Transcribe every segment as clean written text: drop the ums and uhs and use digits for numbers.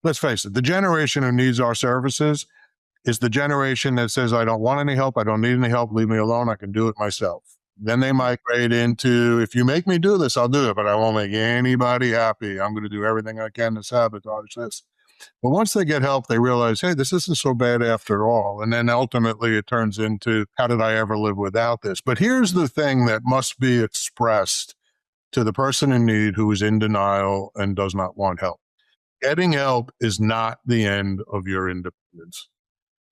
let's face it, the generation who needs our services is the generation that says, I don't want any help. I don't need any help. Leave me alone. I can do it myself. Then they migrate into, if you make me do this, I'll do it, but I won't make anybody happy. I'm going to do everything I can to sabotage this. But once they get help, they realize, hey, this isn't so bad after all. And then ultimately it turns into, how did I ever live without this? But here's the thing that must be expressed to the person in need who is in denial and does not want help. Getting help is not the end of your independence.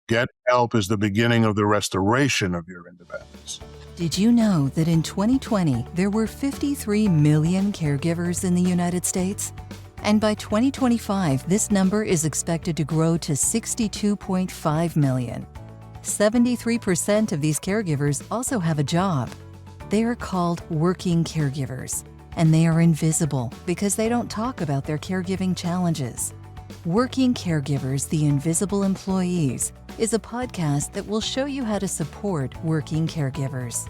Getting help is the beginning of the restoration of your independence. Did you know that in 2020, there were 53 million caregivers in the United States? And by 2025, this number is expected to grow to 62.5 million. 73% of these caregivers also have a job. They are called working caregivers, and they are invisible because they don't talk about their caregiving challenges. Working Caregivers, the Invisible Employees, is a podcast that will show you how to support working caregivers.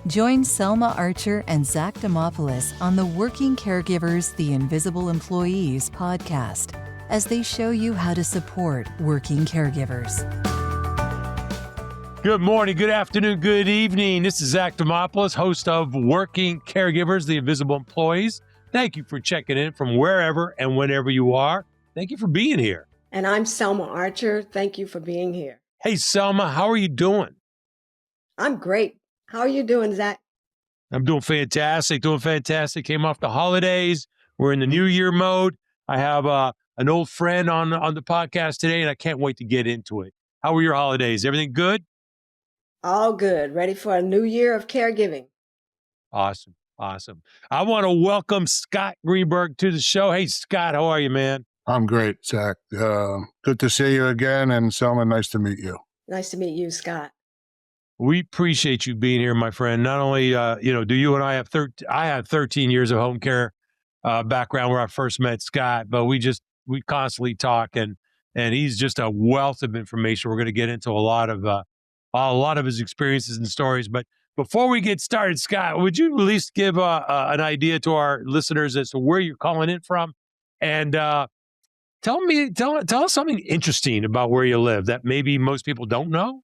Join Selma Archer and Zach Demopoulos on the Working Caregivers, the Invisible Employees podcast as they show you how to support working caregivers. Good morning, good afternoon, good evening. This is Zach Demopoulos, host of Working Caregivers, the Invisible Employees. Thank you for checking in from wherever and whenever you are. Thank you for being here. And I'm Selma Archer. Thank you for being here. Hey, Selma, how are you doing? I'm great. How are you doing, Zach? I'm doing fantastic, Came off the holidays. We're in the New Year mode. I have an old friend on the podcast today, and I can't wait to get into it. How were your holidays? Everything good? All good. Ready for a new year of caregiving. Awesome. I want to welcome Scott Greenberg to the show. Hey, Scott, how are you, man? I'm great, Zach. Good to see you again. And Selma, nice to meet you. Nice to meet you, Scott. We appreciate you being here, my friend. Not only, do you and I have 13 years of home care background where I first met Scott, but we constantly talk, and he's just a wealth of information. We're going to get into a lot of his experiences and stories. But before we get started, Scott, would you at least give an idea to our listeners as to where you're calling in from, and tell us something interesting about where you live that maybe most people don't know?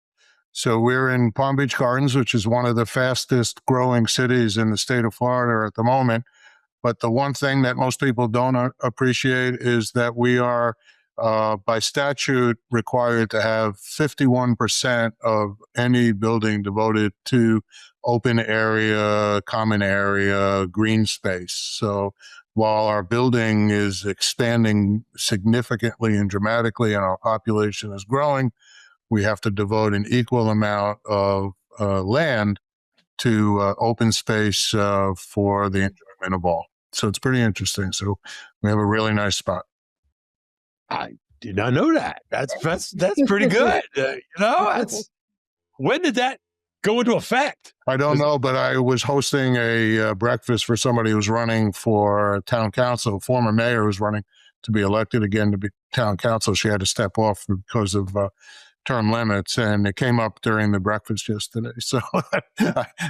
So we're in Palm Beach Gardens, which is one of the fastest growing cities in the state of Florida at the moment. But the one thing that most people don't appreciate is that we are, by statute, required to have 51% of any building devoted to open area, common area, green space. So while our building is expanding significantly and dramatically and our population is growing, we have to devote an equal amount of land to open space for the enjoyment of all. So it's pretty interesting. So we have a really nice spot. I did not know that. That's pretty good. When did that go into effect? I don't know, but I was hosting a breakfast for somebody who was running for town council, former mayor who was running to be elected again to be town council. She had to step off because of term limits, and it came up during the breakfast yesterday. So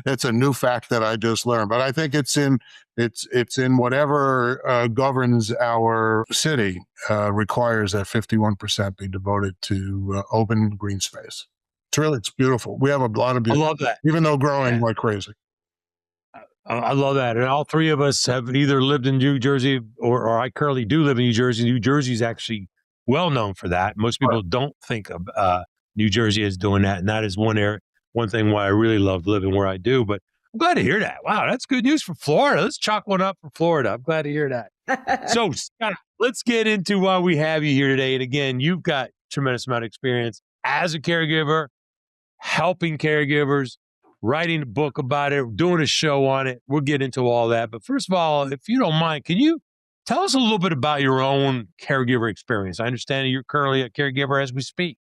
that's a new fact that I just learned. But I think it's in whatever governs our city requires that 51% be devoted to open green space. It's beautiful. We have a lot of beauty. I love that. Even though growing like crazy. I love that. And all three of us have either lived in New Jersey or I currently do live in New Jersey. New Jersey is actually well known for that. Most people don't think of New Jersey as doing that. And that is one thing why I really love living where I do. But I'm glad to hear that. Wow, that's good news for Florida. Let's chalk one up for Florida. I'm glad to hear that. So, Scott, let's get into why we have you here today. And again, you've got a tremendous amount of experience as a caregiver, helping caregivers, writing a book about it, doing a show on it. We'll get into all that. But first of all, if you don't mind, can you tell us a little bit about your own caregiver experience? I understand you're currently a caregiver as we speak.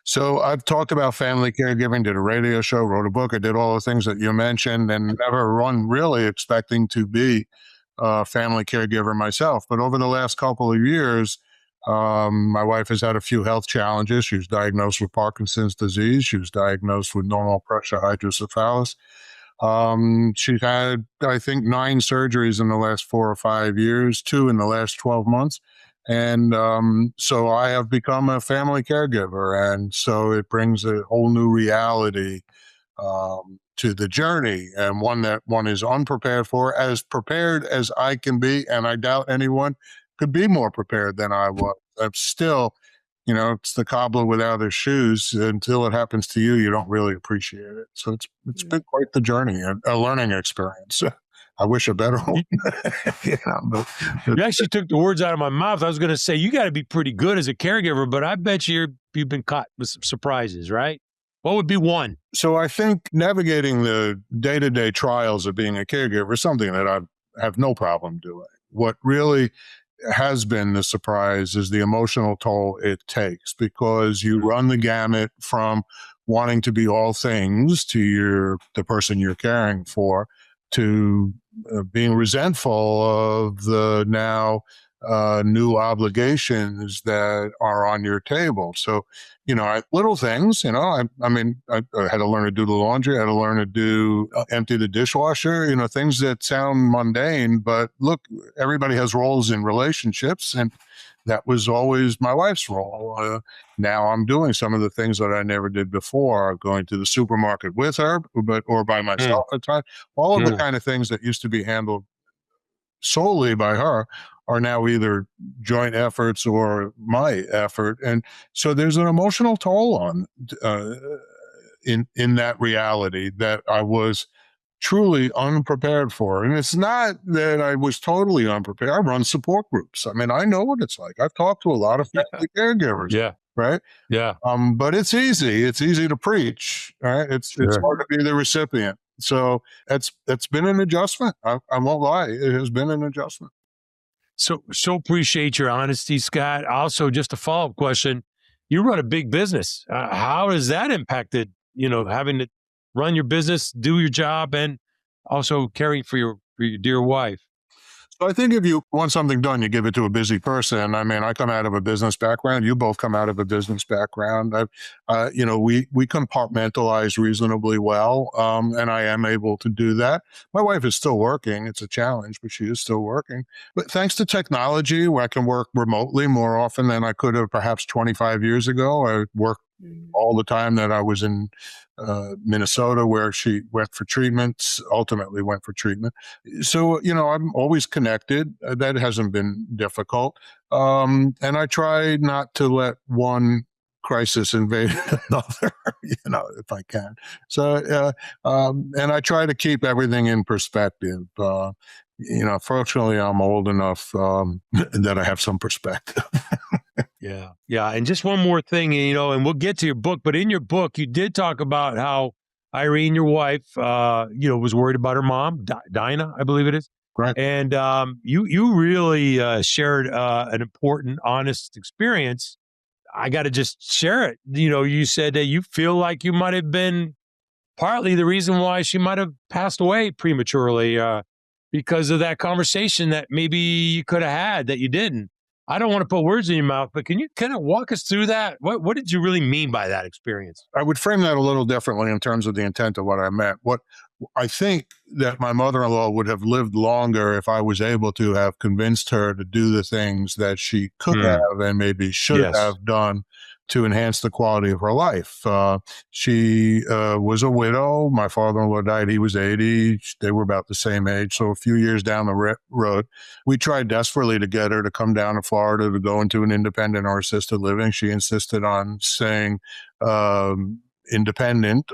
So I've talked about family caregiving, did a radio show, wrote a book. I did all the things that you mentioned and never run really expecting to be a family caregiver myself. But over the last couple of years, my wife has had a few health challenges. She was diagnosed with Parkinson's disease. She was diagnosed with normal pressure hydrocephalus. She's had, I think, 9 surgeries in the last 4 or 5 years, 2 in the last 12 months. And so I have become a family caregiver. And so it brings a whole new reality to the journey, and one that one is unprepared for, as prepared as I can be. And I doubt anyone could be more prepared than I was. I'm still, it's the cobbler without his shoes. Until it happens to you, you don't really appreciate it. So it's been quite the journey, a learning experience. I wish a better one. You actually took the words out of my mouth. I was going to say, you got to be pretty good as a caregiver, but I bet you've been caught with some surprises, right? What would be one? So I think navigating the day-to-day trials of being a caregiver is something that I have no problem doing. What really has been the surprise is the emotional toll it takes, because you run the gamut from wanting to be all things to the person you're caring for, to being resentful of the now new obligations that are on your table. So, little things, I had to learn to do the laundry, I had to learn to empty the dishwasher, things that sound mundane, but look, everybody has roles in relationships, and that was always my wife's role. Now I'm doing some of the things that I never did before, going to the supermarket with her, or by myself at times. All of the kind of things that used to be handled solely by her are now either joint efforts or my effort. And so there's an emotional toll on in that reality that I was truly unprepared for. And it's not that I was totally unprepared. I run support groups. I mean, I know what it's like. I've talked to a lot of family caregivers. Yeah. Right. Yeah. But it's easy. It's easy to preach. Right. It's hard to be the recipient. So it's been an adjustment. I won't lie. It has been an adjustment. So appreciate your honesty, Scott. Also, just a follow-up question. You run a big business. How has that impacted, having to run your business, do your job, and also caring for your dear wife? So I think if you want something done, you give it to a busy person. I mean, I come out of a business background. You both come out of a business background. We compartmentalize reasonably well, and I am able to do that. My wife is still working. It's a challenge, but she is still working. But thanks to technology, where I can work remotely more often than I could have perhaps 25 years ago. I work all the time that I was in Minnesota, where she went for treatments, ultimately went for treatment. So, I'm always connected. That hasn't been difficult. And I try not to let one crisis invade another, if I can. So, and I try to keep everything in perspective. Fortunately, I'm old enough that I have some perspective. Yeah. Yeah. And just one more thing, and we'll get to your book, but in your book, you did talk about how Irene, your wife, was worried about her mom, Dinah, I believe it is. Right. And you really shared an important, honest experience. I got to just share it. You said that you feel like you might have been partly the reason why she might have passed away prematurely because of that conversation that maybe you could have had that you didn't. I don't want to put words in your mouth, but can you kind of walk us through that? What did you really mean by that experience? I would frame that a little differently in terms of the intent of what I meant. What I think that my mother-in-law would have lived longer if I was able to have convinced her to do the things that she could have and maybe should have done to enhance the quality of her life. She was a widow. My father-in-law died. He was 80. They were about the same age. So a few years down the road, we tried desperately to get her to come down to Florida to go into an independent or assisted living. She insisted on staying independent.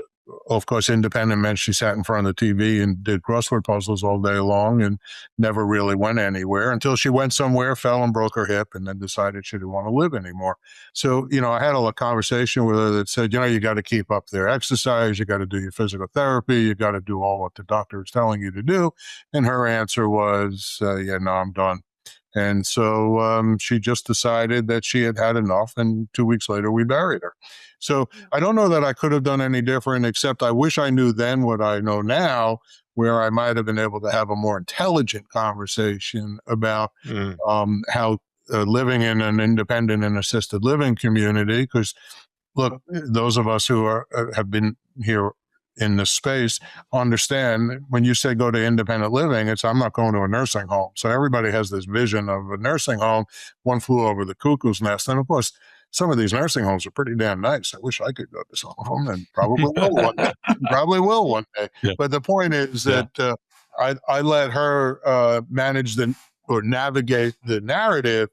Of course, independent meant she sat in front of the TV and did crossword puzzles all day long and never really went anywhere until she went somewhere, fell and broke her hip, and then decided she didn't want to live anymore. So, I had a conversation with her that said, you got to keep up their exercise. You got to do your physical therapy. You got to do all what the doctor is telling you to do. And her answer was, no, I'm done. And so she just decided that she had had enough. And 2 weeks later, we buried her. So I don't know that I could have done any different, except I wish I knew then what I know now, where I might have been able to have a more intelligent conversation about how living in an independent and assisted living community. Because look, those of us who have been here in this space understand when you say go to independent living, it's I'm not going to a nursing home. So everybody has this vision of a nursing home. One flew over the cuckoo's nest. And of course, some of these nursing homes are pretty damn nice. I wish I could go to some of them, and probably will one day. Probably will one day. Yeah. But the point is Yeah. that I let her manage or navigate the narrative,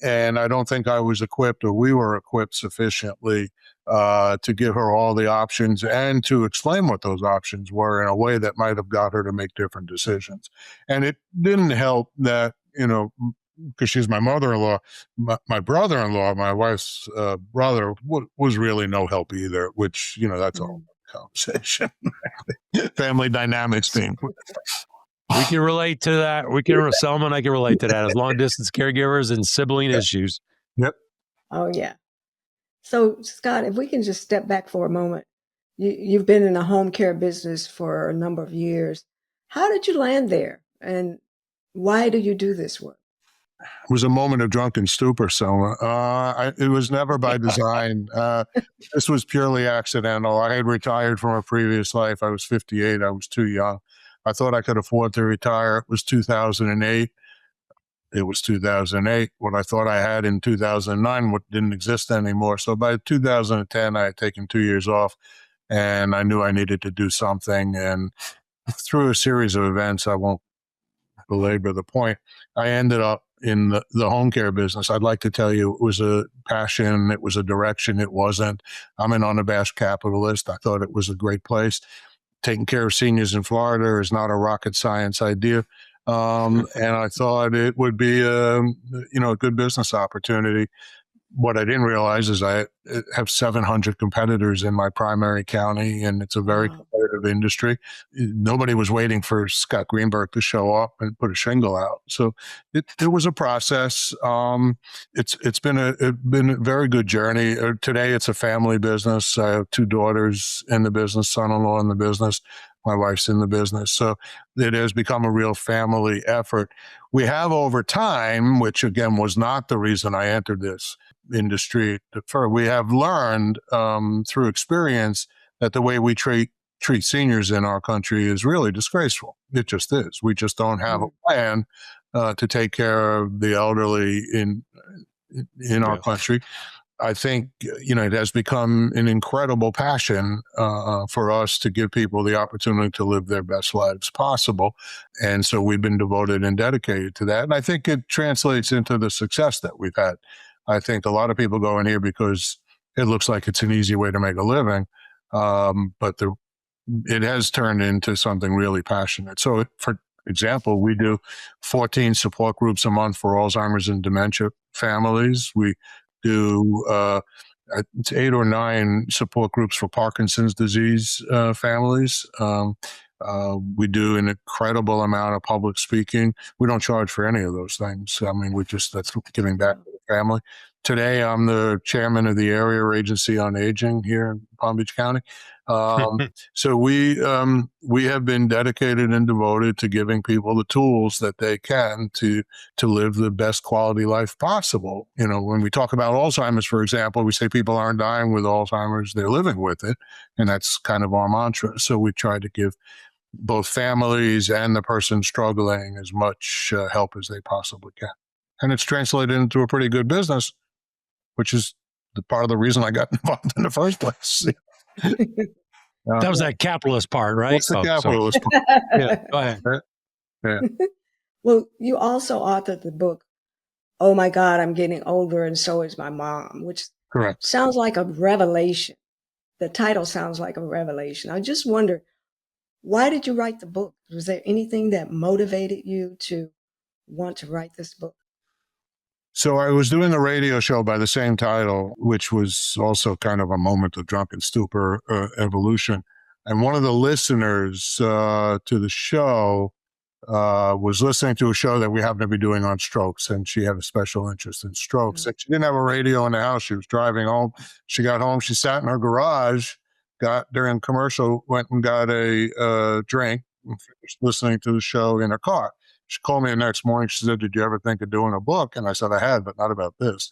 and I don't think I was equipped, or we were equipped sufficiently to give her all the options and to explain what those options were in a way that might have got her to make different decisions. And it didn't help that, because she's my mother-in-law, my brother-in-law, my wife's brother, was really no help either, which, that's a whole conversation. Family dynamics thing. We can relate to that. Selma and I can relate to that as long-distance caregivers and sibling issues. Yep. Oh, yeah. So, Scott, if we can just step back for a moment. You've been in the home care business for a number of years. How did you land there? And why do you do this work? It was a moment of drunken stupor, Selma. It was never by design. This was purely accidental. I had retired from a previous life. I was 58. I was too young. I thought I could afford to retire. It was 2008. It was 2008. What I thought I had in 2009 didn't exist anymore. So by 2010, I had taken 2 years off, and I knew I needed to do something. And through a series of events, I won't belabor the point, I ended up in the home care business. I'd like to tell you it was a passion. It was a direction. It wasn't. I'm an unabashed capitalist. I thought it was a great place. Taking care of seniors in Florida is not a rocket science idea. And I thought it would be a good business opportunity. What I didn't realize is I have 700 competitors in my primary county, and it's a very competitive industry. Nobody was waiting for Scott Greenberg to show up and put a shingle out. So it was a process. It's been a very good journey. Today, it's a family business. I have 2 daughters in the business, son-in-law in the business. My wife's in the business. So it has become a real family effort. We have over time, which again was not the reason I entered this industry, we have learned through experience that the way we treat seniors in our country is really disgraceful. It just is. We just don't have a plan to take care of the elderly in our country. I think, it has become an incredible passion for us to give people the opportunity to live their best lives possible. And so we've been devoted and dedicated to that. And I think it translates into the success that we've had. I think a lot of people go in here because it looks like it's an easy way to make a living. But it has turned into something really passionate. So for example, we do 14 support groups a month for Alzheimer's and dementia families. We do 8 or 9 support groups for Parkinson's disease families. We do an incredible amount of public speaking. We don't charge for any of those things. I mean, that's giving back to the family. Today, I'm the chairman of the Area Agency on Aging here in Palm Beach County. So we have been dedicated and devoted to giving people the tools that they can to live the best quality life possible. When we talk about Alzheimer's, for example, we say people aren't dying with Alzheimer's, they're living with it. And that's kind of our mantra. So we try to give both families and the person struggling as much help as they possibly can. And it's translated into a pretty good business, which is the part of the reason I got involved in the first place. That was that capitalist part, right? That's the capitalist part. Yeah, go ahead. Yeah. Well, you also authored the book, Oh My God, I'm Getting Older and So Is My Mom, which Correct. sounds like a revelation. The title sounds like a revelation. I just wonder, why did you write the book? Was there anything that motivated you to want to write this book? So I was doing a radio show by the same title, which was also kind of a moment of drunken stupor evolution. And one of the listeners to the show was listening to a show that we happen to be doing on strokes, and she had a special interest in strokes. And she didn't have a radio in the house. She was driving home. She got home. She sat in her garage, during commercial, went and got a drink, and finished listening to the show in her car. She called me the next morning. She said, "Did you ever think of doing a book?" And I said, "I had, but not about this."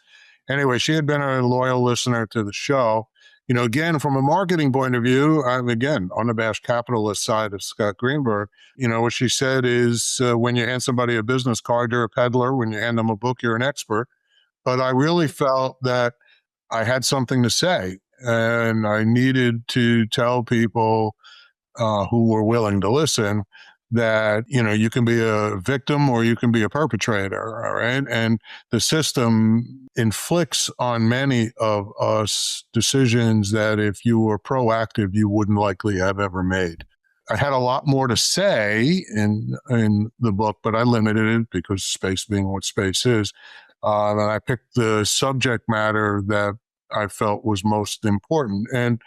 Anyway, she had been a loyal listener to the show. again, from a marketing point of view, I'm, again, unabashed capitalist side of Scott Greenberg. What she said is when you hand somebody a business card, you're a peddler. When you hand them a book, you're an expert. But I really felt that I had something to say, and I needed to tell people who were willing to listen that, you can be a victim or you can be a perpetrator, all right? And the system inflicts on many of us decisions that if you were proactive, you wouldn't likely have ever made. I had a lot more to say in the book, but I limited it because space being what space is. And I picked the subject matter that I felt was most important. And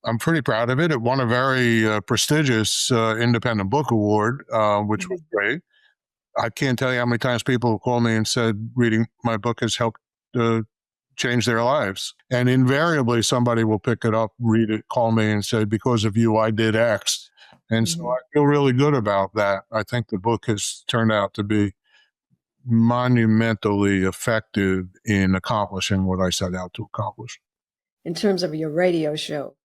I'm pretty proud of it. It won a very prestigious independent book award, which was great. I can't tell you how many times people have called me and said reading my book has helped change their lives. And invariably, somebody will pick it up, read it, call me and say, because of you, I did X. And so I feel really good about that. I think the book has turned out to be monumentally effective in accomplishing what I set out to accomplish. In terms of your radio show,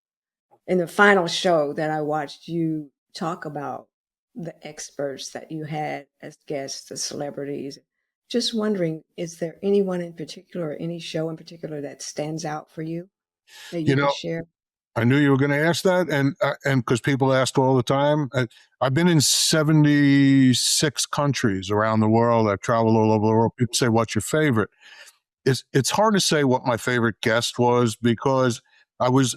in the final show that I watched, you talk about the experts that you had as guests, the celebrities. Just wondering, is there anyone in particular or any show in particular that stands out for you that you can share? I knew you were going to ask that, and because people ask all the time. I've been in 76 countries around the world. I've traveled all over the world. People say, "What's your favorite?" It's hard to say what my favorite guest was because I was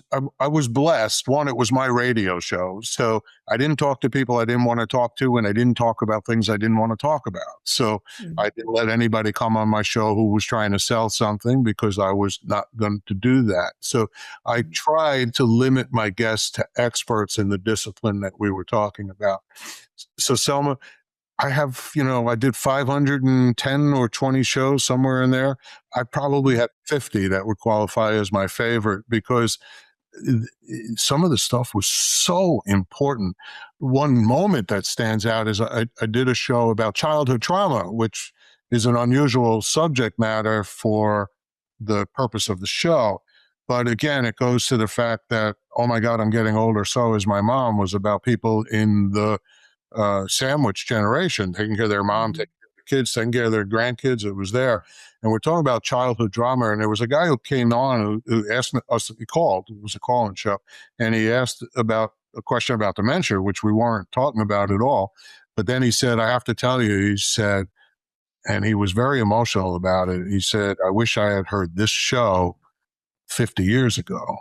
blessed. One, it was my radio show, so I didn't talk to people I didn't want to talk to, and I didn't talk about things I didn't want to talk about. So I didn't let anybody come on my show who was trying to sell something because I was not going to do that. So I tried to limit my guests to experts in the discipline that we were talking about. So Selma, I have, I did 510 or 20 shows, somewhere in there. I probably had 50 that would qualify as my favorite because some of the stuff was so important. One moment that stands out is I did a show about childhood trauma, which is an unusual subject matter for the purpose of the show. But again, it goes to the fact that, oh my God, I'm getting older, so is my mom, was about people in the sandwich generation, taking care of their mom, taking care of the kids, taking care of their grandkids. It was there. And we're talking about childhood trauma. And there was a guy who came on who asked us, he called, it was a call-in show, and he asked about a question about dementia, which we weren't talking about at all. But then he said, I have to tell you, he said, and he was very emotional about it. He said, I wish I had heard this show 50 years ago.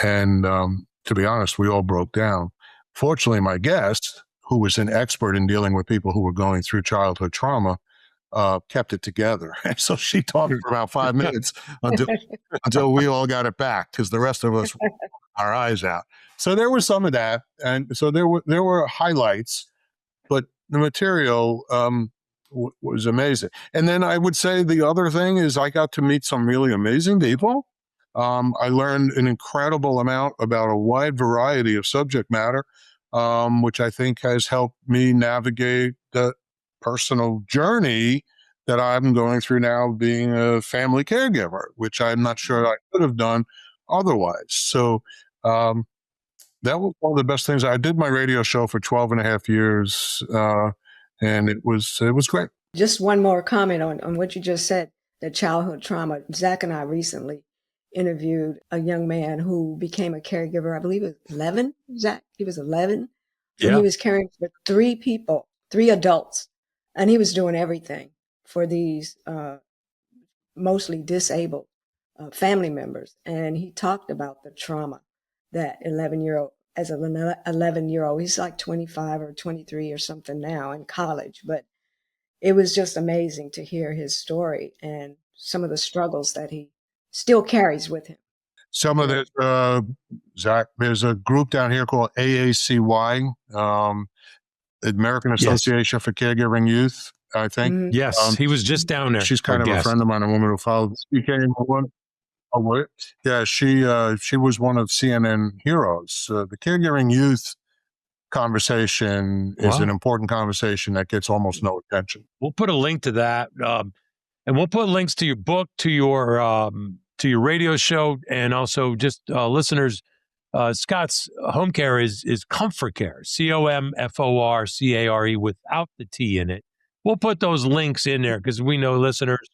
And to be honest, we all broke down. Fortunately, my guest, who was an expert in dealing with people who were going through childhood trauma, kept it together. And so she talked for about 5 minutes until we all got it back, because the rest of us were our eyes out. So there was some of that. And so there were highlights, but the material was amazing. And then I would say the other thing is I got to meet some really amazing people. I learned an incredible amount about a wide variety of subject matter, which I think has helped me navigate the personal journey that I'm going through now, being a family caregiver, which I'm not sure I could have done otherwise. So that was one of the best things. I did my radio show for 12 and a half years, and it was great. Just one more comment on what you just said, the childhood trauma. Zach and I recently interviewed a young man who became a caregiver. I believe it was 11, Zach. He was 11. Yeah. And he was caring for 3 people, 3 adults. And he was doing everything for these mostly disabled family members. And he talked about the trauma that 11-year-old, as an 11-year-old, he's like 25 or 23 or something now in college. But it was just amazing to hear his story and some of the struggles that he still carries with him. Some of the, Zach, there's a group down here called AACY, American Association for Caregiving Youth, I think. Mm-hmm. Yes, he was just down there. She's kind of a friend of mine, a woman who followed. Yeah, she was one of CNN heroes. The Caregiving Youth conversation is an important conversation that gets almost no attention. We'll put a link to that. And we'll put links to your book, to to your radio show, and also just listeners, Scott's home care is Comfort Care, COMFORCARE without the T in it. We'll put those links in there because we know listeners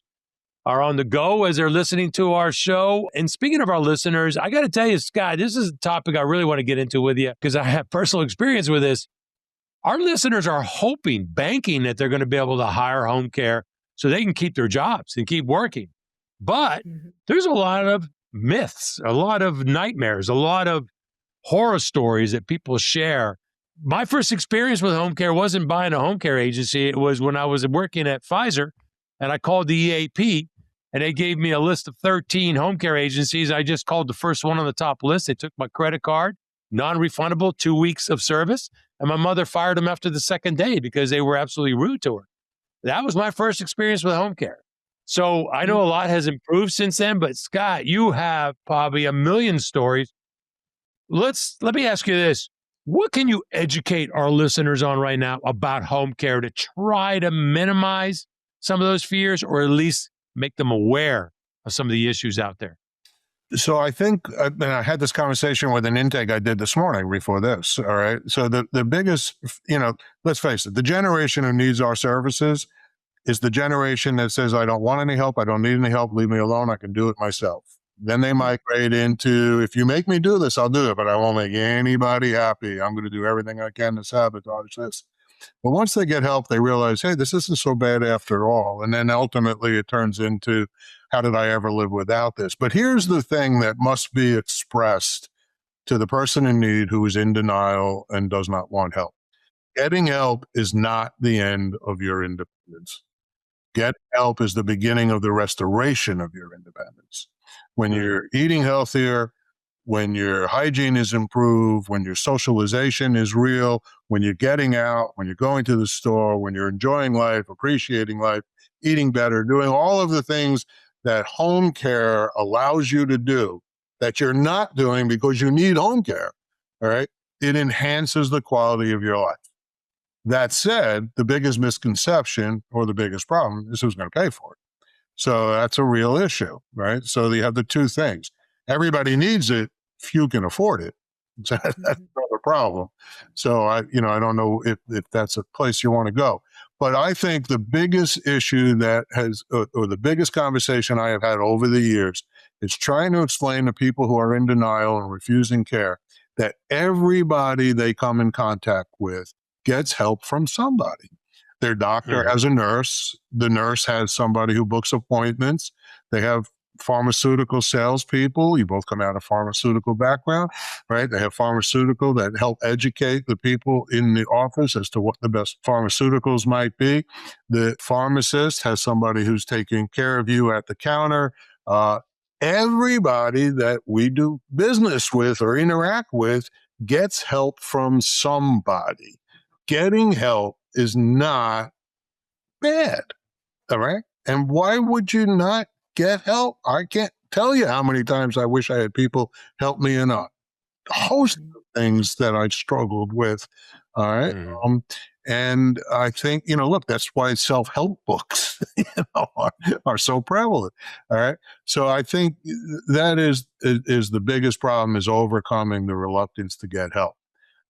are on the go as they're listening to our show. And speaking of our listeners, I got to tell you, Scott, this is a topic I really want to get into with you because I have personal experience with this. Our listeners are hoping, banking that they're going to be able to hire home care so they can keep their jobs and keep working. But there's a lot of myths, a lot of nightmares, a lot of horror stories that people share. My first experience with home care wasn't buying a home care agency. It was when I was working at Pfizer and I called the EAP and they gave me a list of 13 home care agencies. I just called the first one on the top list. They took my credit card, non-refundable, 2 weeks of service. And my mother fired them after the second day because they were absolutely rude to her. That was my first experience with home care. So I know a lot has improved since then, but Scott, you have probably a million stories. Let me ask you this. What can you educate our listeners on right now about home care to try to minimize some of those fears or at least make them aware of some of the issues out there? So I think, and I had this conversation with an intake I did this morning before this, all right? So the biggest, let's face it, the generation who needs our services is the generation that says, I don't want any help, I don't need any help, leave me alone, I can do it myself. Then they migrate into, if you make me do this, I'll do it, but I won't make anybody happy. I'm going to do everything I can to sabotage this. But once they get help, they realize, hey, this isn't so bad after all. And then ultimately it turns into, how did I ever live without this? But here's the thing that must be expressed to the person in need who is in denial and does not want help. Getting help is not the end of your independence. Get help is the beginning of the restoration of your independence. When you're eating healthier, when your hygiene is improved, when your socialization is real, when you're getting out, when you're going to the store, when you're enjoying life, appreciating life, eating better, doing all of the things that home care allows you to do that you're not doing because you need home care, all right? It enhances the quality of your life. That said, the biggest misconception or the biggest problem is who's going to pay for it. So that's a real issue, right? So you have the two things. Everybody needs it. Few can afford it. So that's another problem. So I don't know if that's a place you want to go. But I think the biggest issue that has, or the biggest conversation I have had over the years is trying to explain to people who are in denial and refusing care that everybody they come in contact with gets help from somebody. Their doctor has a nurse. The nurse has somebody who books appointments. They have pharmaceutical salespeople. You both come out of pharmaceutical background, right? They have pharmaceutical that help educate the people in the office as to what the best pharmaceuticals might be. The pharmacist has somebody who's taking care of you at the counter. Everybody that we do business with or interact with gets help from somebody. Getting help is not bad, all right? And why would you not get help? I can't tell you how many times I wish I had people help me in a host of things that I struggled with, all right? And I think, look, that's why self-help books are so prevalent, all right? So I think that is the biggest problem, is overcoming the reluctance to get help.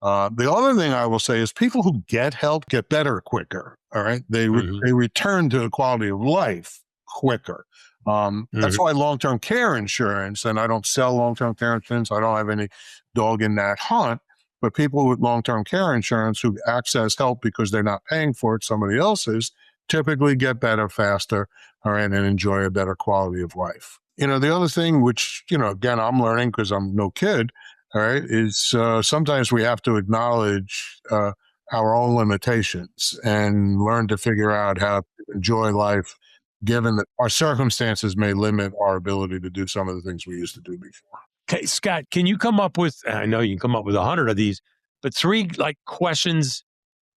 The other thing I will say is people who get help get better quicker, all right? They return to the quality of life quicker. That's why long-term care insurance, and I don't sell long-term care insurance, I don't have any dog in that hunt, but people with long-term care insurance who access help because they're not paying for it, somebody else is, typically get better faster, all right, and enjoy a better quality of life. The other thing, which, again, I'm learning because I'm no kid, all right, is sometimes we have to acknowledge our own limitations and learn to figure out how to enjoy life, given that our circumstances may limit our ability to do some of the things we used to do before. Okay, Scott, can you come up with, I know you can come up with 100 of these, but 3 questions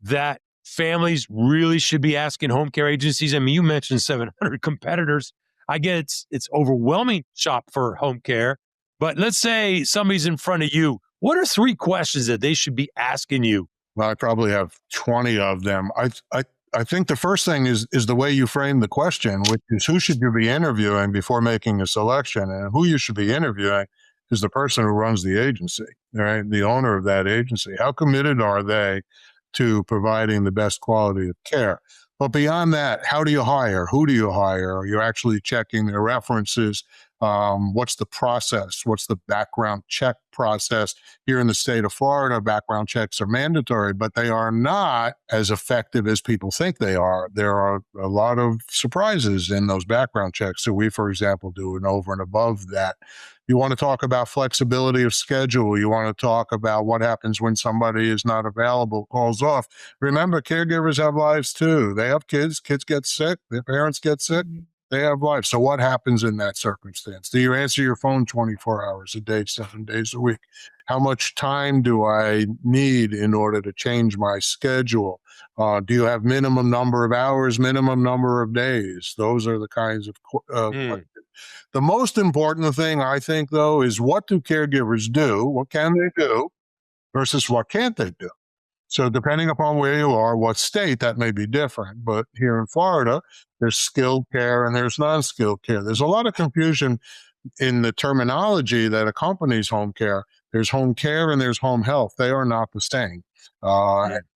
that families really should be asking home care agencies? I mean, you mentioned 700 competitors. I get it's overwhelming shop for home care, but let's say somebody's in front of you. What are 3 questions that they should be asking you? Well, I probably have 20 of them. I think the first thing is the way you frame the question, which is who should you be interviewing before making a selection? And who you should be interviewing is the person who runs the agency, right? The owner of that agency. How committed are they to providing the best quality of care? But beyond that, how do you hire? Who do you hire? Are you actually checking their references? What's the process? What's the background check process? Here in the state of Florida, background checks are mandatory, but they are not as effective as people think they are. There are a lot of surprises in those background checks. So we, for example, do an over and above that. You want to talk about flexibility of schedule. You want to talk about what happens when somebody is not available, calls off. Remember, caregivers have lives too. They have kids. Kids get sick. Their parents get sick. They have lives. So what happens in that circumstance? Do you answer your phone 24 hours a day, 7 days a week? How much time do I need in order to change my schedule? Do you have minimum number of hours, minimum number of days? Those are the kinds of questions. The most important thing, I think, though, is what do caregivers do? What can they do versus what can't they do? So depending upon where you are, what state, that may be different. But here in Florida, there's skilled care and there's non-skilled care. There's a lot of confusion in the terminology that accompanies home care. There's home care and there's home health. They are not the same.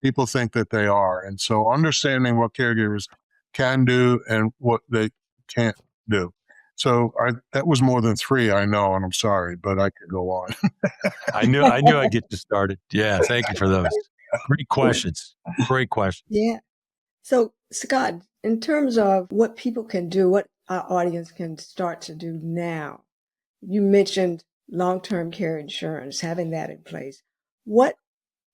People think that they are. And so understanding what caregivers can do and what they can't do. So that was more than 3, I know, and I'm sorry, but I could go on. I knew I'd get you started. Yeah, thank you for those. Great questions. Great question. Yeah. So, Scott, in terms of what people can do, what our audience can start to do now, you mentioned long-term care insurance, having that in place. What,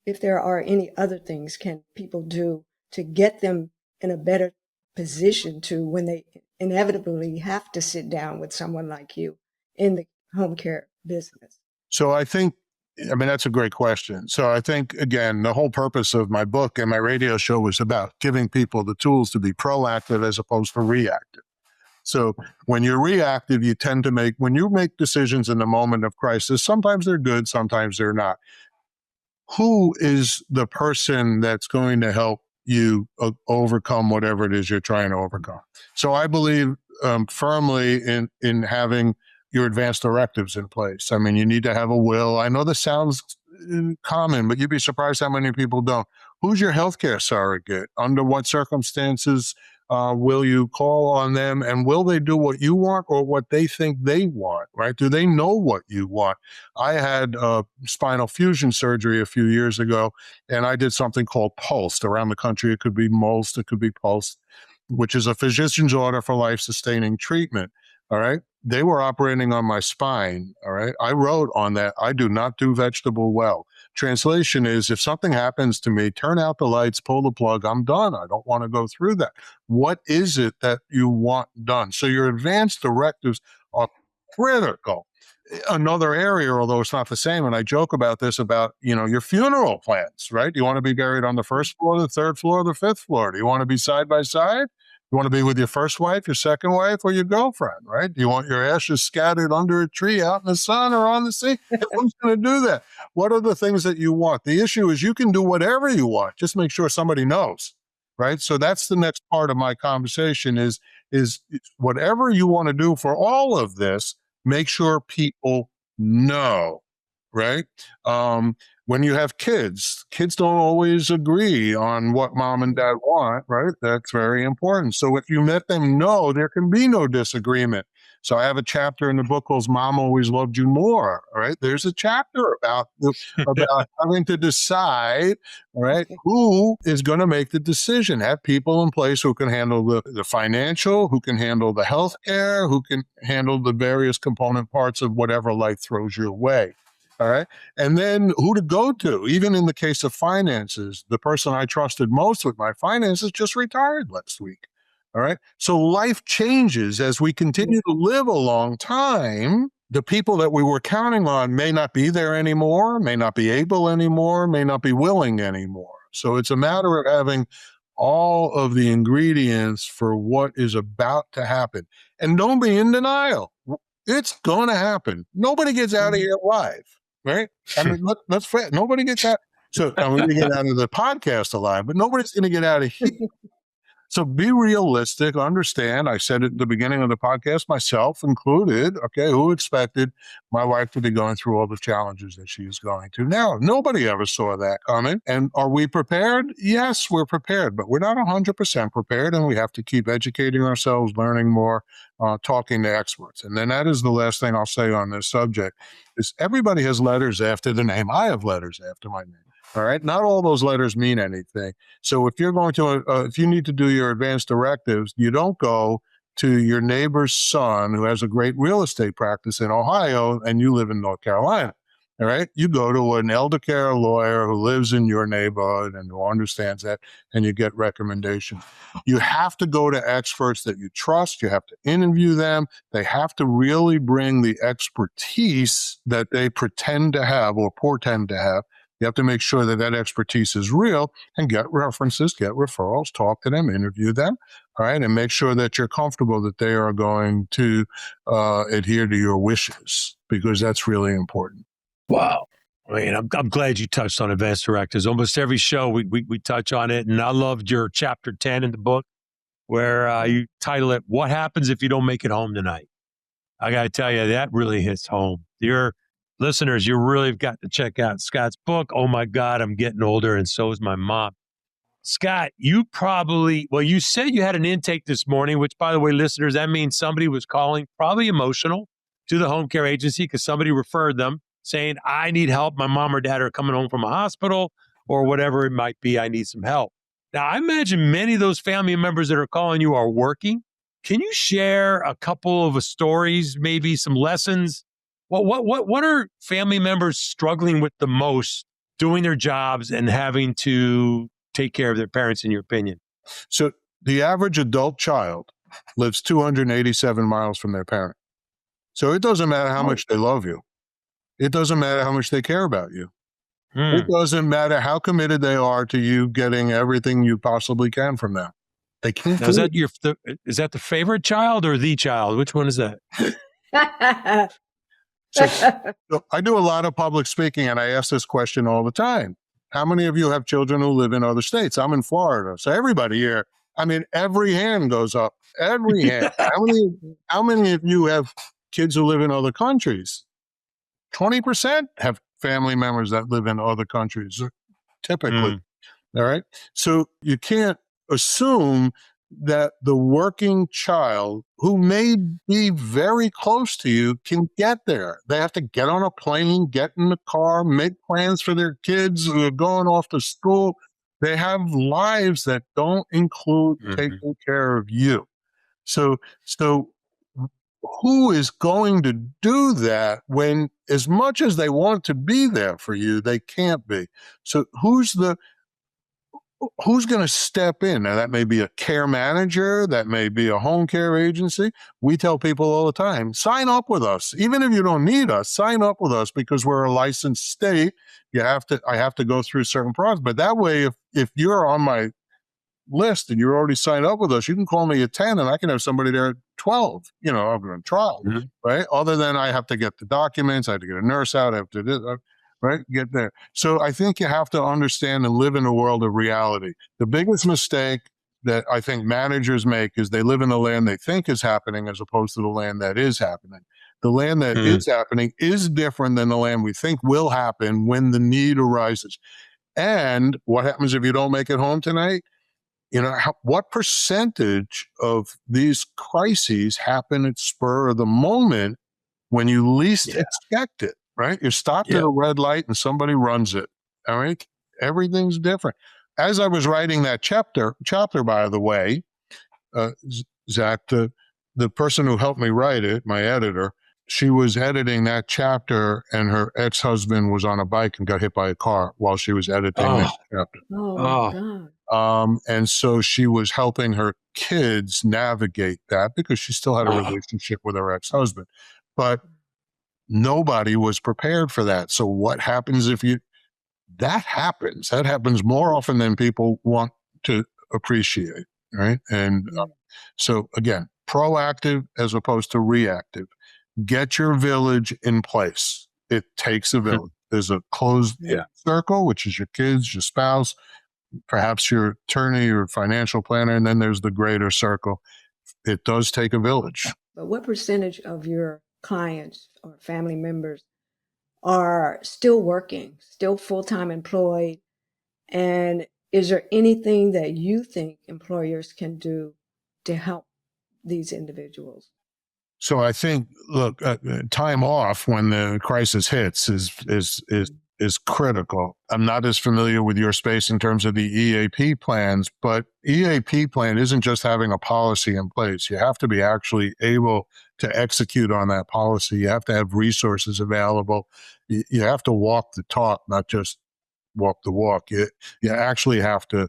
if there are any other things, can people do to get them in a better position to when they inevitably have to sit down with someone like you in the home care business? So I think, that's a great question. So I think, again, the whole purpose of my book and my radio show was about giving people the tools to be proactive as opposed to reactive. So when you're reactive, you tend to when you make decisions in the moment of crisis, sometimes they're good, sometimes they're not. Who is the person that's going to help you overcome whatever it is you're trying to overcome? So I believe firmly in having your advanced directives in place. You need to have a will. I know this sounds common, but you'd be surprised how many people don't. Who's your healthcare surrogate? Under what circumstances will you call on them? And will they do what you want or what they think they want, right? Do they know what you want? I had spinal fusion surgery a few years ago, and I did something called PULSed. Around the country, it could be MOLST, it could be PULSed, which is a physician's order for life-sustaining treatment, all right? They were operating on my spine, all right? I wrote on that, I do not do vegetable well. Translation is, if something happens to me, turn out the lights, pull the plug, I'm done. I don't want to go through that. What is it that you want done? So your advanced directives are critical. Another area, although it's not the same, and I joke about this, about, your funeral plans, right? Do you want to be buried on the first floor, the third floor, the fifth floor? Do you want to be side by side? You want to be with your first wife, your second wife, or your girlfriend, right? Do you want your ashes scattered under a tree out in the sun or on the sea? Who's going to do that? What are the things that you want? The issue is you can do whatever you want. Just make sure somebody knows, right? So that's the next part of my conversation is whatever you want to do for all of this, make sure people know, right? When you have kids don't always agree on what mom and dad want, right? That's very important. So if you let them know, there can be no disagreement. So I have a chapter in the book called Mom Always Loved You More, all right? There's a chapter about having to decide, all right, who is going to make the decision. Have people in place who can handle the financial, who can handle the health care, who can handle the various component parts of whatever life throws your way. All right. And then who to go to. Even in the case of finances, the person I trusted most with my finances just retired last week. All right. So life changes as we continue to live a long time. The people that we were counting on may not be there anymore, may not be able anymore, may not be willing anymore. So it's a matter of having all of the ingredients for what is about to happen. And don't be in denial. It's going to happen. Nobody gets out of here alive. Right? Let's fair. Nobody gets out. So I'm going to get out of the podcast alive, but nobody's going to get out of here. So be realistic, understand. I said it at the beginning of the podcast, myself included. Okay, who expected my wife to be going through all the challenges that she is going to now? Nobody ever saw that coming. And are we prepared? Yes, we're prepared, but we're not 100% prepared, and we have to keep educating ourselves, learning more, talking to experts. And then that is the last thing I'll say on this subject is everybody has letters after their name. I have letters after my name. All right. Not all those letters mean anything. So if you're going to, if you need to do your advanced directives, you don't go to your neighbor's son who has a great real estate practice in Ohio and you live in North Carolina. All right. You go to an elder care lawyer who lives in your neighborhood and who understands that, and you get recommendations. You have to go to experts that you trust. You have to interview them. They have to really bring the expertise that they pretend to have or portend to have. You have to make sure that that expertise is real and get references, get referrals, talk to them, interview them, all right, and make sure that you're comfortable that they are going to adhere to your wishes, because that's really important. Wow. I mean, I'm glad you touched on advanced directives. Almost every show we touch on it, and I loved your chapter 10 in the book where you title it, "What Happens If You Don't Make It Home Tonight?" I got to tell you, that really hits home. Your listeners, you really have got to check out Scott's book. Oh my God, I'm getting older, and so is my mom. Scott, you said you had an intake this morning, which, by the way, listeners, that means somebody was calling, probably emotional, to the home care agency because somebody referred them saying, I need help. My mom or dad are coming home from a hospital or whatever it might be. I need some help. Now, I imagine many of those family members that are calling you are working. Can you share a couple of stories, maybe some lessons? What are family members struggling with the most doing their jobs and having to take care of their parents, in your opinion? So the average adult child lives 287 miles from their parent. So it doesn't matter how much they love you. It doesn't matter how much they care about you. It doesn't matter how committed they are to you getting everything you possibly can from them. They can't. Now, is that the favorite child or the child? Which one is that? So I do a lot of public speaking, and I ask this question all the time. How many of you have children who live in other states? I'm in Florida. So everybody here, I mean, every hand goes up. Every hand. How many of you have kids who live in other countries? 20% have family members that live in other countries, typically. All right. So you can't assume that the working child who may be very close to you can get there. They have to get on a plane, get in the car, make plans for their kids who are going off to school. They have lives that don't include taking care of you. So who is going to do that when, as much as they want to be there for you, they can't be? So who's going to step in? Now, that may be a care manager, that may be a home care agency. We tell people all the time, sign up with us. Even if you don't need us, sign up with us, because we're a licensed state. I have to go through certain process. But that way, if you're on my list and you're already signed up with us, you can call me at 10 and I can have somebody there at 12, I'm going to trial, right? Other than I have to get the documents, I have to get a nurse out, I have to do, right? Get there. So I think you have to understand and live in a world of reality. The biggest mistake that I think managers make is they live in the land they think is happening as opposed to the land that is happening. The land that is happening is different than the land we think will happen when the need arises. And what happens if you don't make it home tonight? What percentage of these crises happen at spur of the moment when you least expect it, right? You're stopped at a red light and somebody runs it, all right? Everything's different. As I was writing that chapter, by the way, Zach, the person who helped me write it, my editor, she was editing that chapter and her ex-husband was on a bike and got hit by a car while she was editing that chapter. Oh, God. And so she was helping her kids navigate that because she still had a relationship with her ex-husband. But nobody was prepared for that. So what happens that happens. That happens more often than people want to appreciate, right? And so again, proactive as opposed to reactive. Get your village in place. It takes a village. There's a closed circle, which is your kids, your spouse, perhaps your attorney or financial planner, and then there's the greater circle. It does take a village. But what percentage of your clients or family members are still working, still full-time employed? And is there anything that you think employers can do to help these individuals? So I think, look, time off when the crisis hits is critical. I'm not as familiar with your space in terms of the EAP plans, but EAP plan isn't just having a policy in place. You have to be actually able to execute on that policy. You have to have resources available. You have to walk the talk, not just walk the walk. You actually have to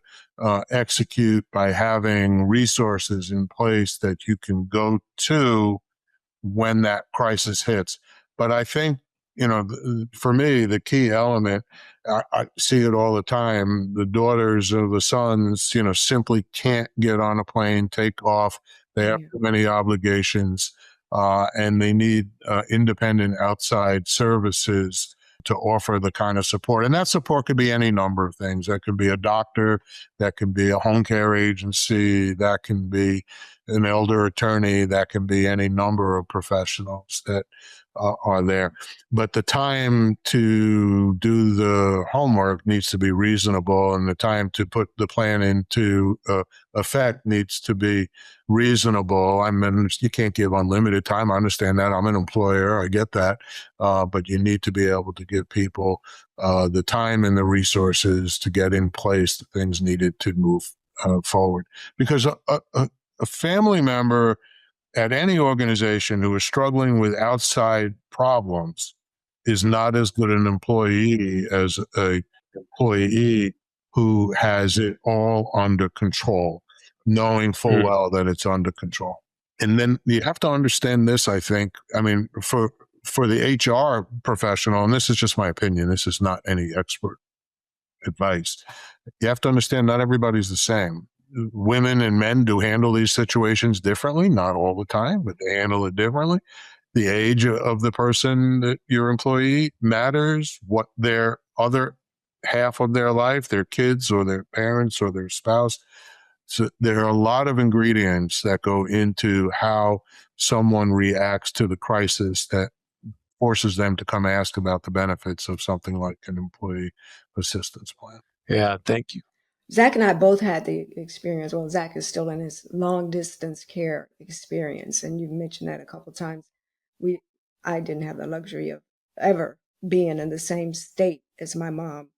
execute by having resources in place that you can go to when that crisis hits. But I think, for me, the key element, I see it all the time. The daughters or the sons, simply can't get on a plane, take off. They have too many obligations, and they need independent outside services to offer the kind of support. And that support could be any number of things. That could be a doctor, that can be a home care agency, that can be an elder attorney, that can be any number of professionals that are there. But the time to do the homework needs to be reasonable, and the time to put the plan into effect needs to be reasonable. You can't give unlimited time. I understand that. I'm an employer. I get that. But you need to be able to give people the time and the resources to get in place the things needed to move forward. Because a family member at any organization who is struggling with outside problems is not as good an employee as an employee who has it all under control, knowing full well that it's under control. And then you have to understand this, I think. I mean, for the HR professional, and this is just my opinion, this is not any expert advice. You have to understand not everybody's the same. Women and men do handle these situations differently, not all the time, but they handle it differently. The age of the person that your employee matters, what their other half of their life, their kids or their parents or their spouse. So there are a lot of ingredients that go into how someone reacts to the crisis that forces them to come ask about the benefits of something like an employee assistance plan. Yeah, thank you. Zach and I both had the experience. Well, Zach is still in his long distance care experience, and you've mentioned that a couple of times. I didn't have the luxury of ever being in the same state as my mom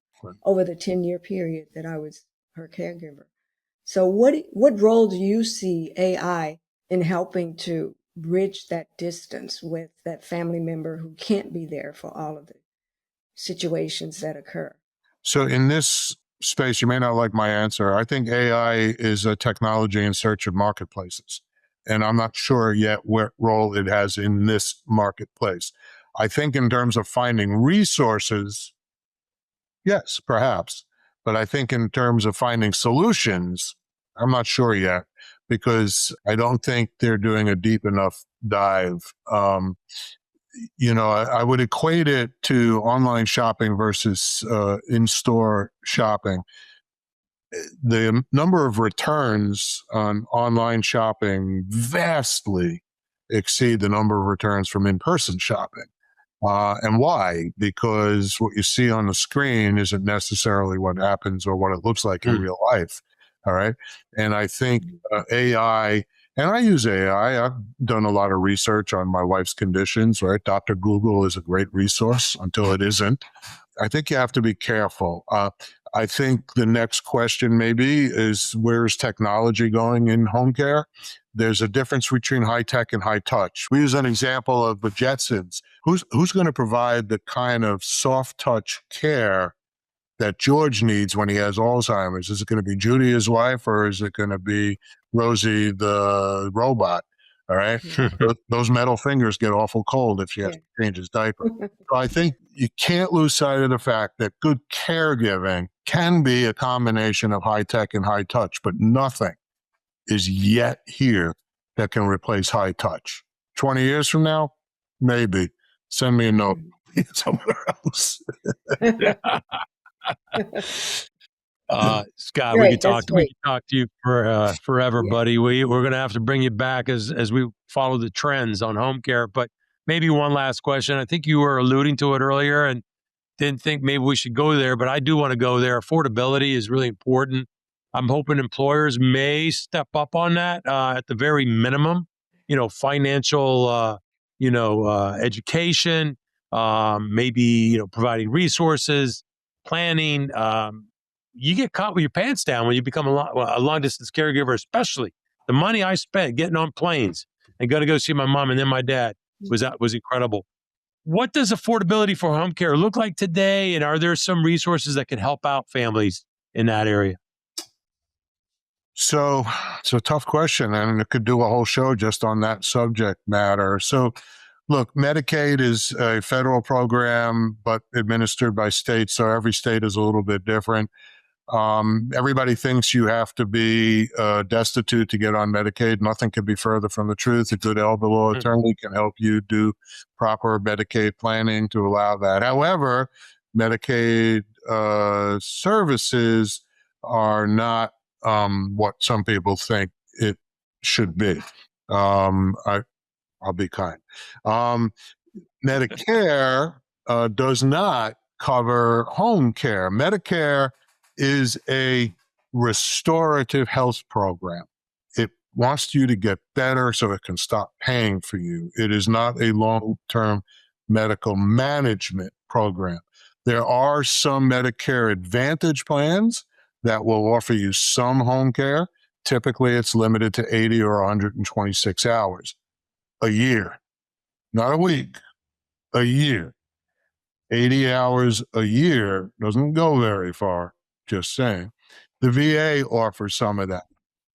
over the 10-year period that I was her caregiver. So what role do you see AI in helping to bridge that distance with that family member who can't be there for all of the situations that occur? So in this space, you may not like my answer. I think AI is a technology in search of marketplaces. And I'm not sure yet what role it has in this marketplace. I think in terms of finding resources, yes, perhaps. But I think in terms of finding solutions, I'm not sure yet, because I don't think they're doing a deep enough dive. I would equate it to online shopping versus in-store shopping. The number of returns on online shopping vastly exceed the number of returns from in-person shopping. And why? Because what you see on the screen isn't necessarily what happens or what it looks like in real life. All right. And I think AI, and I use AI. I've done a lot of research on my wife's conditions, right? Dr. Google is a great resource until it isn't. I think you have to be careful. I think the next question maybe is, where's technology going in home care? There's a difference between high tech and high touch. We use an example of the Jetsons. Who's going to provide the kind of soft touch care that George needs when he has Alzheimer's? Is it going to be Judy, his wife, or is it going to be Rosie, the robot? All right. Those metal fingers get awful cold if she has to change his diaper. So I think you can't lose sight of the fact that good caregiving can be a combination of high tech and high touch, but nothing is yet here that can replace high touch. 20 years from now, maybe. Send me a note somewhere else. Scott, Great. That's we great. could talk to you for forever, Yeah. buddy. We're going to have to bring you back as we follow the trends on home care. But maybe one last question. I think you were alluding to it earlier and didn't think maybe we should go there, but I do want to go there. Affordability is really important. I'm hoping employers may step up on that at the very minimum. Financial, education, maybe providing resources, planning. You get caught with your pants down when you become a long distance caregiver, especially the money I spent getting on planes and got to go see my mom and then my dad was incredible. What does affordability for home care look like today? And are there some resources that can help out families in that area? So it's a tough question, and it could do a whole show just on that subject matter. So, look, Medicaid is a federal program, but administered by states. So every state is a little bit different. Everybody thinks you have to be destitute to get on Medicaid. Nothing could be further from the truth. A good elder law attorney can help you do proper Medicaid planning to allow that. However, Medicaid services are not what some people think it should be. I'll be kind. Medicare does not cover home care. Medicare is a restorative health program. It wants you to get better so it can stop paying for you. It is not a long-term medical management program. There are some Medicare Advantage plans that will offer you some home care. Typically, it's limited to 80 or 126 hours a year, not a week, a year. 80 hours a year doesn't go very far, just saying. The VA offers some of that.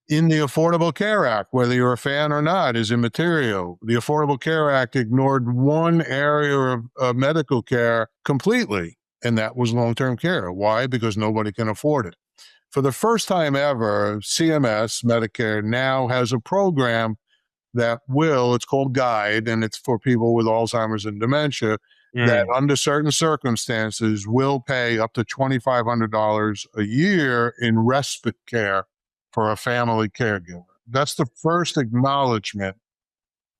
In the Affordable Care Act, whether you're a fan or not, is immaterial. The Affordable Care Act ignored one area of medical care completely, and that was long-term care. Why? Because nobody can afford it. For the first time ever, CMS, Medicare, now has a program that it's called GUIDE, and it's for people with Alzheimer's and dementia, that under certain circumstances will pay up to $2,500 a year in respite care for a family caregiver. That's the first acknowledgement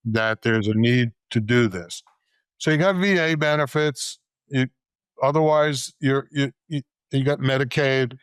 that there's a need to do this. So you got VA benefits. Otherwise, you got Medicaid.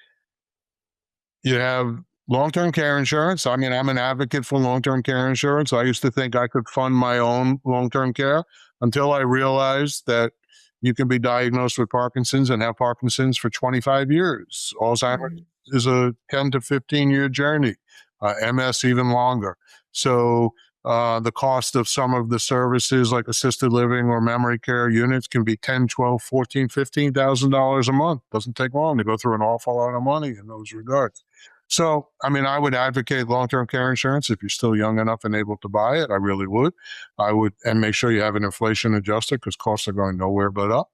You have long-term care insurance. I mean, I'm an advocate for long-term care insurance. I used to think I could fund my own long-term care until I realized that you can be diagnosed with Parkinson's and have Parkinson's for 25 years. Alzheimer's is a 10 to 15-year journey, MS even longer. So the cost of some of the services like assisted living or memory care units can be $10, $12, $14, $15,000 a month. Doesn't take long to go through an awful lot of money in those regards. So, I mean, I would advocate long-term care insurance if you're still young enough and able to buy it. I really would. And make sure you have an inflation adjuster because costs are going nowhere but up.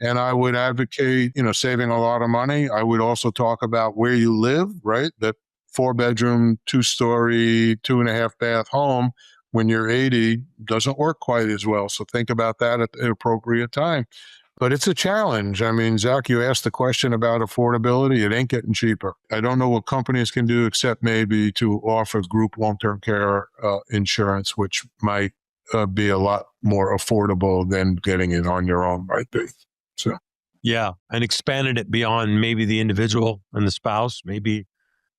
And I would advocate, saving a lot of money. I would also talk about where you live, right? That 4-bedroom, 2-story, 2.5-bath home when you're 80 doesn't work quite as well. So think about that at the appropriate time. But it's a challenge. I mean, Zach, you asked the question about affordability. It ain't getting cheaper. I don't know what companies can do except maybe to offer group long-term care insurance, which might be a lot more affordable than getting it on your own, might be. So, yeah, and expanded it beyond maybe the individual and the spouse, maybe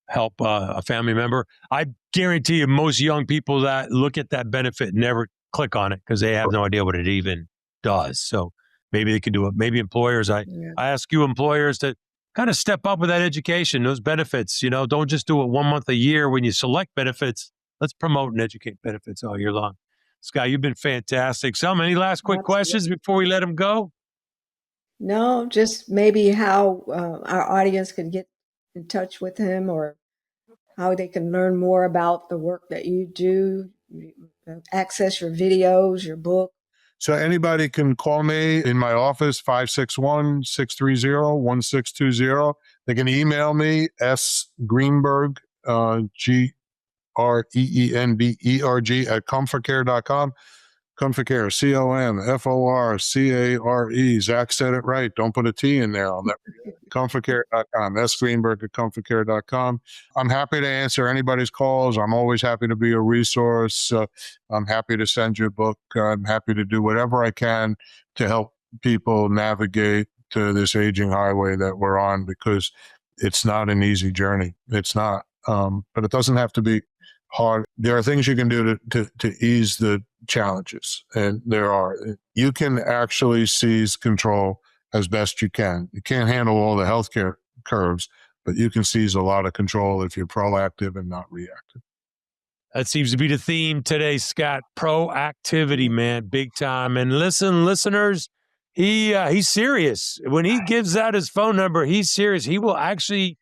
help a family member. I guarantee you most young people that look at that benefit never click on it because they have no idea what it even does. So maybe they can do it. Maybe employers, I ask you employers to kind of step up with that education, those benefits. Don't just do it 1 month a year when you select benefits. Let's promote and educate benefits all year long. Scott, you've been fantastic. Selma, any last quick questions before we let him go? No, just maybe how our audience can get in touch with him or how they can learn more about the work that you do, access your videos, your book. So anybody can call me in my office, 561-630-1620. They can email me, sgreenberg, Greenberg @comfortcare.com. Comfortcare, COMFORCARE. Zach said it right. Don't put a T in there. I'll never forget. comfortcare.com. Greenberg at comfortcare.com. I'm happy to answer anybody's calls. I'm always happy to be a resource. I'm happy to send you a book. I'm happy to do whatever I can to help people navigate to this aging highway that we're on, because it's not an easy journey. It's not. But it doesn't have to be hard. There are things you can do to ease the challenges. And there are. You can actually seize control as best you can. You can't handle all the healthcare curves, but you can seize a lot of control if you're proactive and not reactive. That seems to be the theme today, Scott. Proactivity, man, big time. And listen, listeners, he's serious. When he gives out his phone number, he's serious. He will actually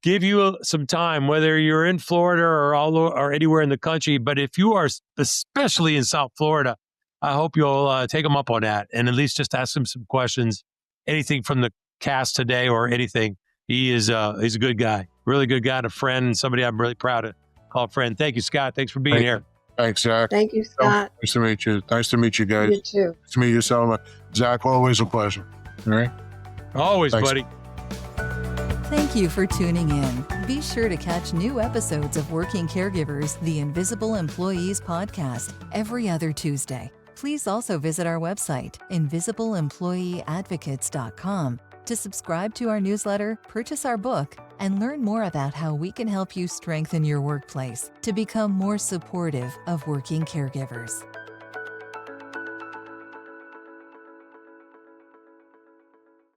give you some time, whether you're in Florida or anywhere in the country. But if you are especially in South Florida, I hope you'll take him up on that and at least just ask him some questions, anything from the cast today or anything. He's a good guy, really good guy, and a friend, and somebody I'm really proud to call a friend. Thank you, Scott. Thanks for being here. Thanks, Zach. Thank you, Scott. Nice to meet you. Nice to meet you guys. You too. Nice to meet you, Selma. Zach, always a pleasure. All right? Always, Thanks. buddy. Thank you for tuning in. Be sure to catch new episodes of Working Caregivers, the Invisible Employees podcast, every other Tuesday. Please also visit our website, invisibleemployeeadvocates.com, to subscribe to our newsletter, purchase our book, and learn more about how we can help you strengthen your workplace to become more supportive of working caregivers.